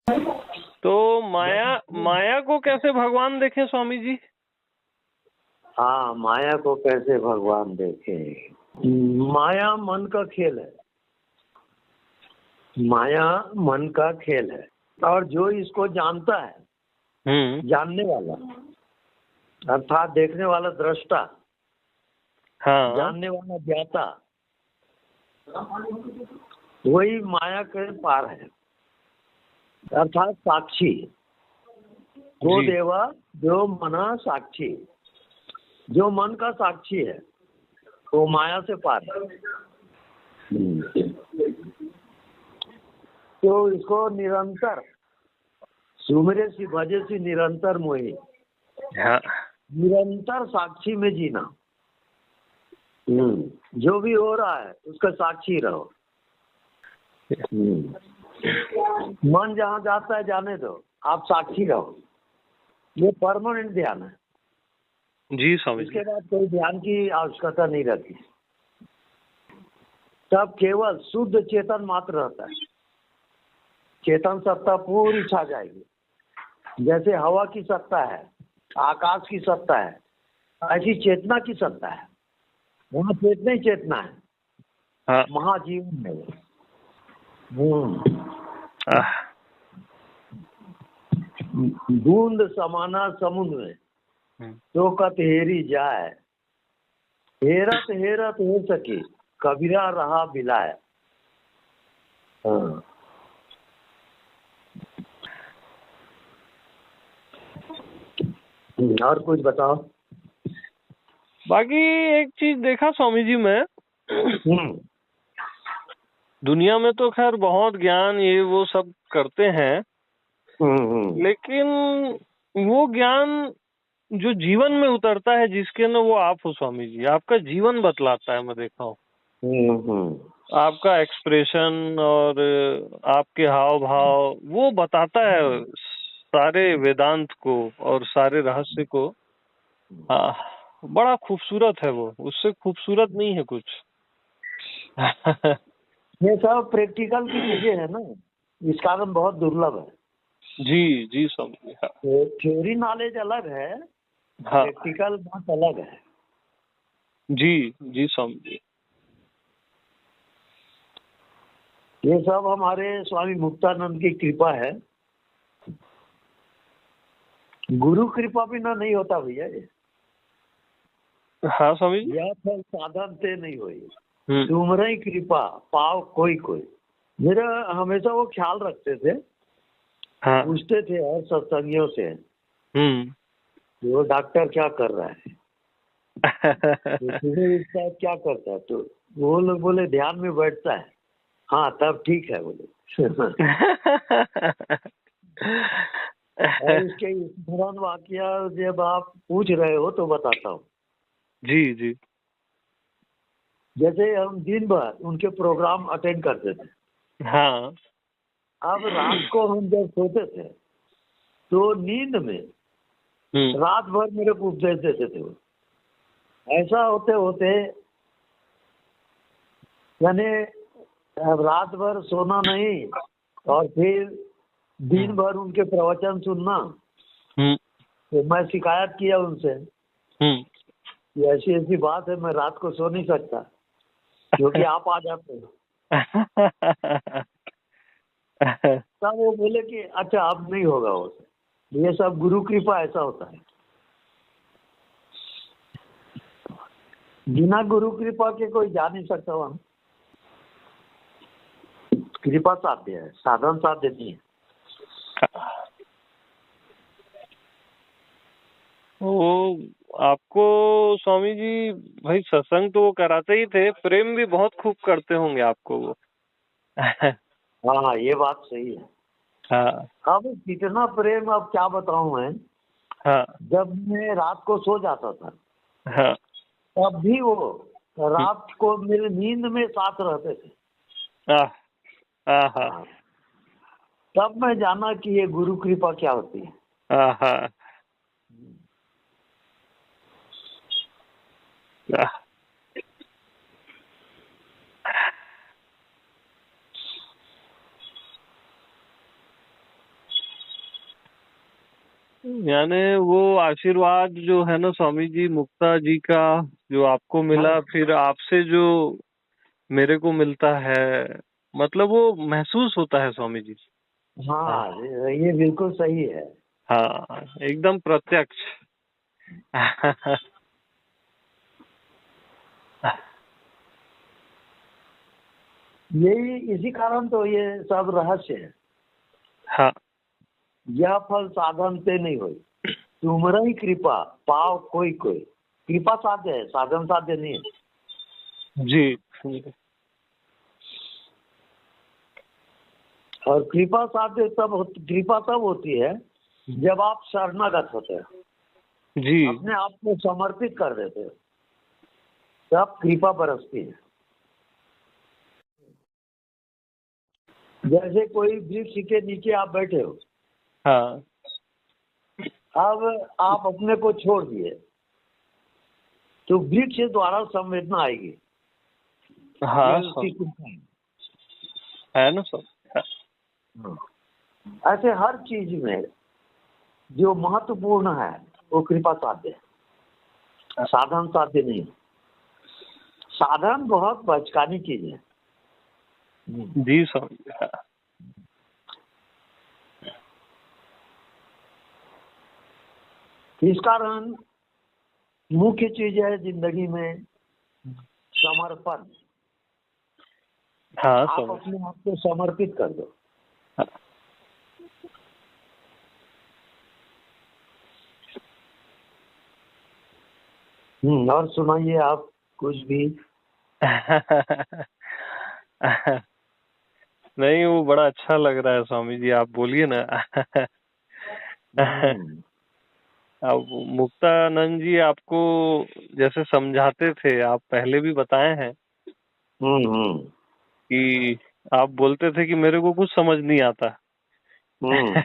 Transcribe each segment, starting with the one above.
तो माया माया को कैसे भगवान देखें स्वामी जी? हाँ, माया को कैसे भगवान देखें? माया मन का खेल है। माया मन का खेल है, और जो इसको जानता है, जानने वाला अर्थात देखने वाला दृष्टा, हाँ, जानने वाला ज्ञाता, वही माया के पार है, अर्थात साक्षी। वो जी। देवा जो मना साक्षी, जो मन का साक्षी है वो माया से पार है। तो इसको निरंतर सुमिरे सी भजे सी निरंतर मोही, हाँ, निरंतर साक्षी में जीना। जो भी हो रहा है उसका साक्षी रहो। मन जहाँ जाता है जाने दो, आप साक्षी रहो। ये परमानेंट ध्यान है। जी स्वामी जी। इसके बाद कोई ध्यान की आवश्यकता नहीं रहती। तब केवल शुद्ध चेतन मात्र रहता है। चेतन सत्ता पूरी छा जाएगी। जैसे हवा की सत्ता है, आकाश की सत्ता है, ऐसी चेतना की सत्ता है। वहाँ चेतना ही चेतना है। हाँ, महाजीवन है वो। बूंद समाना समुद्र में, तो कत हेरी जाए, हेरत हेरत हो सके, कबीरा रहा बिलाए। हाँ। और कुछ बताओ। बाकी एक चीज देखा स्वामी जी मैं, दुनिया में तो खैर बहुत ज्ञान ये वो सब करते हैं, लेकिन वो ज्ञान जो जीवन में उतरता है जिसके ना, वो आप हो स्वामी जी। आपका जीवन बतलाता है, मैं देखा हूँ। आपका एक्सप्रेशन और आपके हाव भाव वो बताता है सारे वेदांत को और सारे रहस्य को। बड़ा खूबसूरत है वो, उससे खूबसूरत नहीं है कुछ। ये सब प्रैक्टिकल की चीजें है ना, इस कारण बहुत दुर्लभ है। जी जी स्वामी जी। हाँ, थ्योरी नॉलेज अलग है, हाँ, प्रैक्टिकल बात अलग है। जी जी स्वामी जी। ये सब हमारे स्वामी मुक्तानंद की कृपा है। गुरु कृपा भी ना नहीं होता भैया ये। हाँ स्वामी जी। यह फल साधन से नहीं हुई, तुम्हारी कृपा पाओ कोई कोई। मेरा हमेशा वो ख्याल रखते थे। हाँ, पूछते थे और सत्संगियों से, वो डॉक्टर क्या कर रहा है, तो क्या करता है, तो वो लोग बोले ध्यान में बैठता है। हाँ तब ठीक है बोले। और इसके स्मरण वाक्य जब आप पूछ रहे हो तो बताता हूँ। जी जी। जैसे हम दिन भर उनके प्रोग्राम अटेंड करते थे। हाँ। अब रात को हम जब सोते थे तो नींद में रात भर मेरे को उपदेश देते थे वो। ऐसा होते होते यानी रात भर सोना नहीं और फिर दिन भर उनके प्रवचन सुनना। तो मैं शिकायत किया उनसे कि ऐसी ऐसी बात है, मैं रात को सो नहीं सकता क्योंकि आप आ जाते हो। तब वो बोले कि अच्छा अब नहीं होगा वो। ये सब गुरु कृपा, ऐसा होता है। बिना गुरु कृपा के कोई जा नहीं सकता वहाँ। कृपा साध्य है, साधन साध्य नहीं है। वो आपको स्वामी जी भाई सत्संग तो वो कराते ही थे, प्रेम भी बहुत खूब करते होंगे आपको वो। हाँ ये बात सही है। हाँ। अब कितना प्रेम, अब क्या बताऊं मैं। हाँ। जब मैं रात को सो जाता था, हाँ। तब भी वो रात को मेरे नींद में साथ रहते थे। हाँ। तब मैं जाना कि ये गुरु कृपा क्या होती है। हाँ। यानी वो आशीर्वाद जो है ना स्वामी जी, मुक्ता जी का जो आपको मिला, हाँ फिर आपसे जो मेरे को मिलता है, मतलब वो महसूस होता है स्वामी जी। हाँ, हाँ ये बिल्कुल सही है। हाँ, एकदम प्रत्यक्ष। यही इसी कारण तो ये सब रहस्य है। हाँ यह फल साधन से नहीं हुई, तुमरी कृपा पाव कोई कोई। कृपा साध्य है, साधन साध्य नहीं है। जी। और कृपा साध्य कृपा तब होती है जब आप शरणागत होते हैं, जी अपने आप को समर्पित कर देते हो, तब कृपा बरसती है। जैसे कोई वृक्ष के नीचे आप बैठे हो, हाँ अब आप अपने को छोड़ दिए, तो वृक्ष द्वारा संवेदना आएगी। हाँ ये उसकी कृपा है ना सब। है। ऐसे हर चीज में जो महत्वपूर्ण है वो कृपा साध्य है, साधन साध्य नहीं। साधन बहुत बचकानी चीज है। जी स्वामी जी। हाँ। इस कारण मुख्य चीज है जिंदगी में समर्पण। हाँ आप स्वामी। अपने आप को समर्पित कर दो। हाँ। और सुनाइए आप कुछ भी। नहीं, वो बड़ा अच्छा लग रहा है स्वामी जी, आप बोलिए ना। हम्म, अब मुक्तानंद जी आपको जैसे समझाते थे, आप पहले भी बताए हैं हम्म, कि आप बोलते थे कि मेरे को कुछ समझ नहीं आता। हम्म,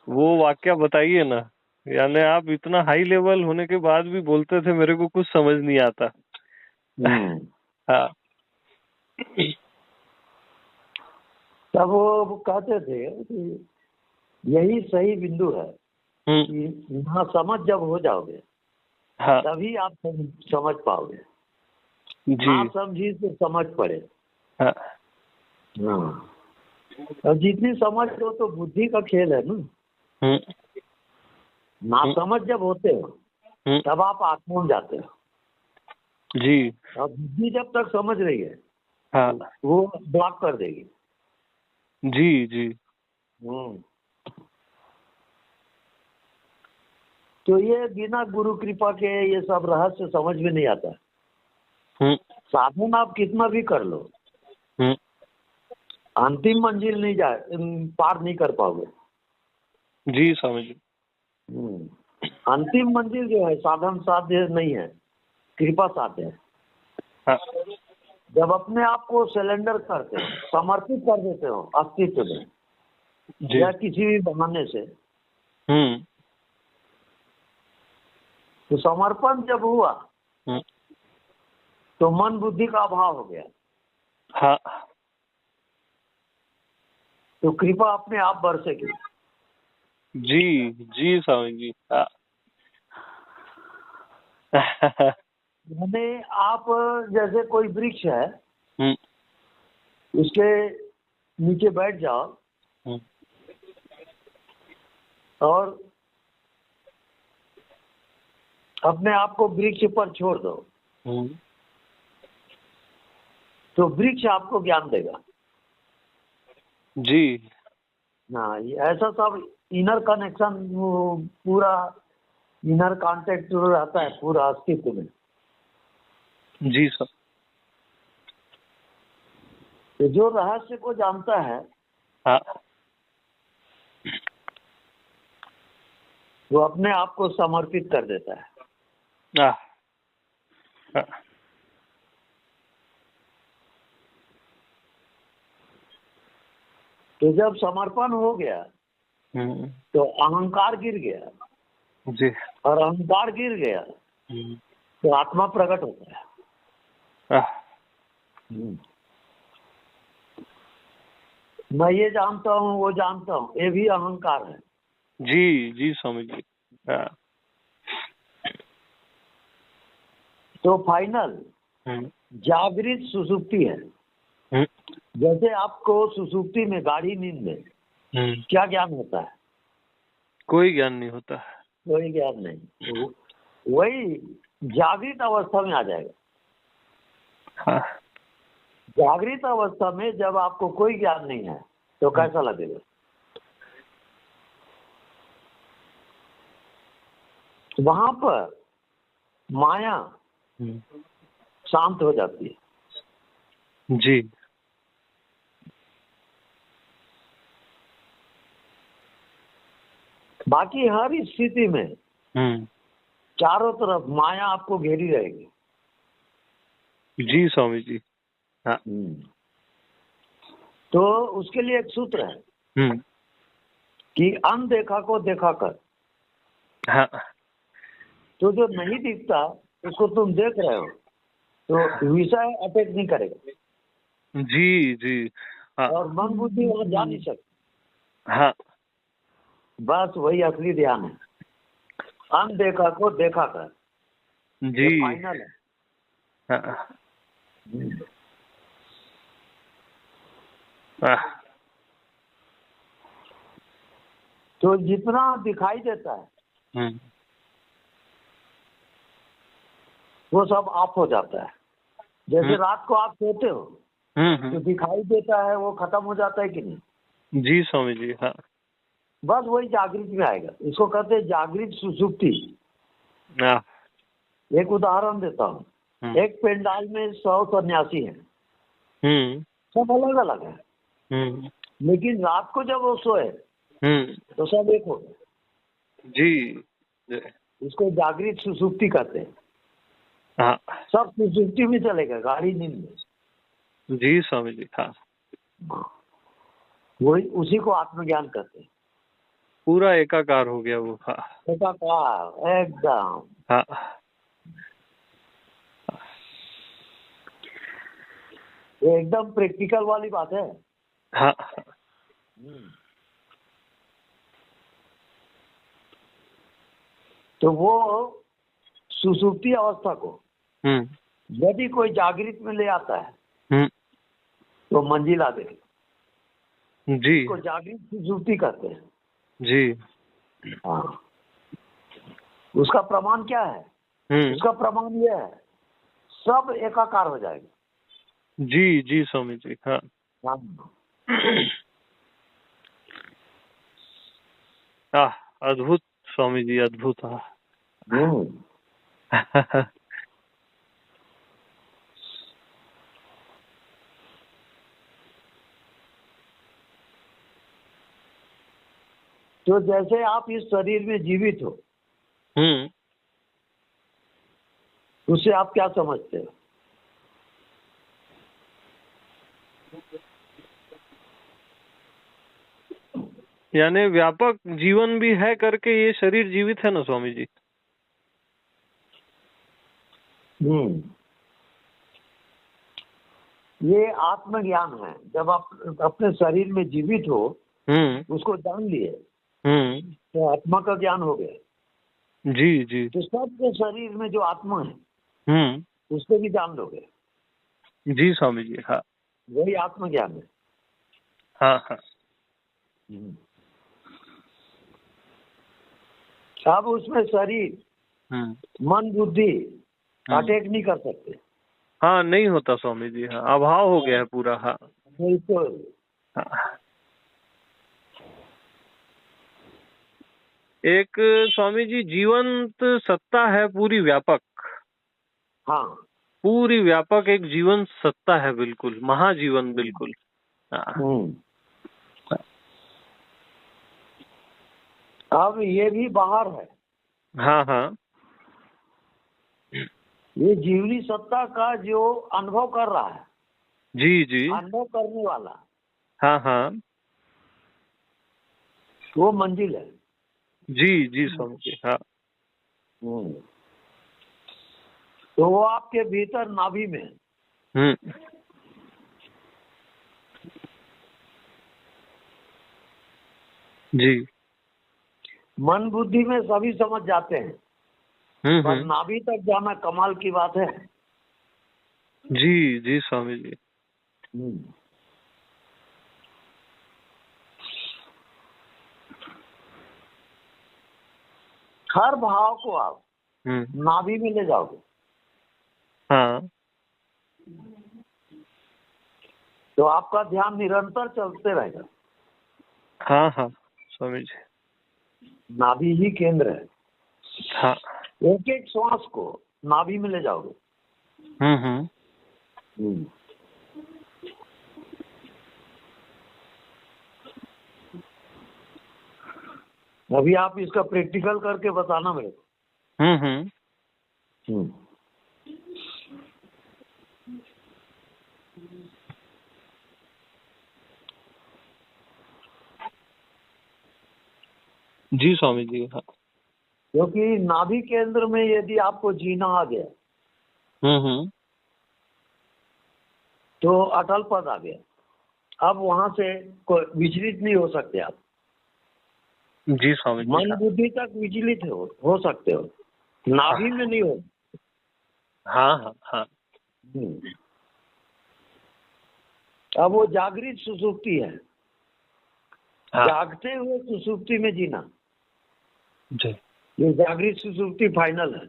वो वाक्य बताइए ना, यानी आप इतना हाई लेवल होने के बाद भी बोलते थे मेरे को कुछ समझ नहीं आता। हम्म। हाँ तब वो कहते थे कि यही सही बिंदु है कि यहाँ समझ जब हो जाओगे हाँ तभी आप समझ पाओगे। जी। ना समझी तो समझ पड़े। हाँ हाँ, और जितनी समझ हो तो बुद्धि का खेल है ना। हम्म, ना समझ जब होते हो हम्म, तब आप आत्मा में जाते हो, जी। और बुद्धि जब तक समझ रही है हाँ वो ब्लॉक कर देगी। जी जी। हम्म। तो ये बिना गुरु कृपा के ये सब रहस्य समझ में नहीं आता। हम्म, साधन आप कितना भी कर लो, हम्म, अंतिम मंजिल नहीं जाए, पार नहीं कर पाओगे। जी स्वामी जी। अंतिम मंजिल जो है साधन साध्य नहीं है, कृपा साध्य है। हाँ जब अपने आप को सिलेंडर करते हो, समर्पित कर देते हो अस्तित्व में जी। या किसी भी बहाने से, हम्म, तो समर्पण जब हुआ हम्म, तो मन बुद्धि का अभाव हो गया, हाँ तो कृपा अपने आप बरसेगी। जी जी स्वामी जी। हाँ। यानी आप जैसे कोई वृक्ष है, हम्म, उसके नीचे बैठ जाओ हम्म, और अपने आप को वृक्ष पर छोड़ दो, हम्म, तो वृक्ष आपको ज्ञान देगा। जी हाँ, ये ऐसा सब इनर कनेक्शन, पूरा इनर कांटेक्ट रहता है पूरा अस्तित्व में। जी सर। तो जो रहस्य को जानता है हाँ वो अपने आप को समर्पित कर देता है। हाँ, हाँ, तो जब समर्पण हो गया तो अहंकार गिर गया, जी। और अहंकार गिर गया तो आत्मा प्रकट होता है। हाँ, मैं ये जानता हूँ, वो जानता हूँ, ये भी अहंकार है। जी जी स्वामी जी। हाँ। तो फाइनल जागृत सुसुप्ति है। जैसे आपको सुसुप्ति में गाढ़ी नींद में क्या ज्ञान होता है? कोई ज्ञान नहीं होता। कोई ज्ञान नहीं। वही जागृत अवस्था में आ जाएगा। हाँ। जागृत अवस्था में जब आपको कोई ज्ञान नहीं है तो कैसा लगेगा? वहां पर माया शांत हो जाती है। जी। बाकी हर स्थिति में चारों तरफ माया आपको घेरी रहेगी। जी स्वामी जी। हाँ। तो उसके लिए एक सूत्र है कि अनदेखा को देखा कर। हाँ। तो जो नहीं दिखता उसको तुम देख रहे हो तो विषय अटैक नहीं करेगा। जी जी। हाँ। और मन बुद्धि वहां जा नहीं सकती। हाँ। बस वही असली ध्यान है। अनदेखा को देखा कर। जी। फाइनल है। हाँ। हाँ। तो जितना दिखाई देता है वो सब ऑफ हो जाता है। जैसे रात को आप सोते हो तो दिखाई देता है वो खत्म हो जाता है कि नहीं? जी स्वामी जी। हाँ। बस वही जागृत में आएगा। इसको कहते हैं जागृत सुसुप्ति। एक उदाहरण देता हूँ। एक पेंडाल में 100 सन्यासी हैं। सब अलग अलग है। लेकिन रात को जब वो सोए तो सब एक हो गए। जी। इसको जागृत सुसुप्ति कहते हैं। हाँ। सब सुसुप्ति में चलेगा, गाढ़ी नींद में। जी स्वामी जी। हाँ। वही उसी को आत्मज्ञान कहते हैं। पूरा एकाकार हो गया वो। हाँ। एकाकार एकदम। हाँ। एकदम प्रैक्टिकल वाली बात है। हाँ। तो वो सुसुप्ति अवस्था को यदि कोई जागृत में ले आता है तो मंजिला दे। जी। को जागृत सुसुप्ति कहते हैं। जी। हाँ। उसका प्रमाण क्या है? उसका प्रमाण ये है, सब एकाकार हो जाएगा। जी जी स्वामी जी। हाँ। अद्भुत स्वामी जी, अद्भुत। तो जैसे आप इस शरीर में जीवित हो उससे आप क्या समझते हो? यानी व्यापक जीवन भी है करके ये शरीर जीवित है ना स्वामी जी? ये आत्मज्ञान है। जब आप अपने शरीर में जीवित हो उसको जान लिए तो आत्मा का ज्ञान हो गया। जी जी। तो सबके शरीर में जो आत्मा है उसको भी जान लोगे। जी स्वामी जी। हाँ। वही आत्मज्ञान है। हाँ हाँ। अब उसमें शरीर मन बुद्धि अटैक नहीं कर सकते। हाँ, नहीं होता स्वामी जी। हाँ, अभाव हो गया है पूरा। हाँ बिल्कुल। हाँ। एक स्वामी जी जीवंत सत्ता है पूरी व्यापक। हाँ। पूरी व्यापक एक जीवन सत्ता है, बिल्कुल महाजीवन, बिल्कुल। हाँ। अब ये भी बाहर है। हाँ हाँ। ये जीवनी सत्ता का जो अनुभव कर रहा है, जी जी, अनुभव करने वाला, हाँ हाँ, वो मंजिल है। जी जी स्वामी जी। हाँ। तो वो आपके भीतर नाभि में। जी। मन बुद्धि में सभी समझ जाते हैं, पर नाभि तक जाना कमाल की बात है। जी जी स्वामी जी। हर भाव को आप नाभि में ले जाओगे। हाँ। तो आपका ध्यान निरंतर चलते रहेगा। हाँ हाँ स्वामी जी। नाभि ही केंद्र है। हाँ। एक एक श्वास को नाभि में ले जाओगे। अभी आप इसका प्रैक्टिकल करके बताना मेरे को। जी स्वामी जी। हाँ। क्योंकि नाभि केंद्र में यदि आपको जीना आ गया तो अटल पद आ गया। अब वहां से कोई विचलित नहीं हो सकते आप। जी स्वामी जी। मन बुद्धि तक विचलित हो सकते हो, नाभि में नहीं हो। हाँ हाँ हाँ। अब वो जागृत सुसुप्ति है। हाँ। जागते हुए सुसुप्ति में जीना जी। ये जागृत सुसुप्ति फाइनल है।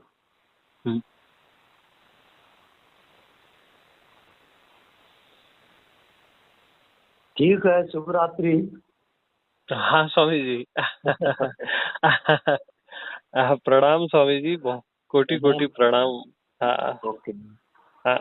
ठीक है, शुभ रात्रि। हाँ स्वामी जी। प्रणाम स्वामी जी, कोटि कोटि प्रणाम। हाँ। ओके। हाँ।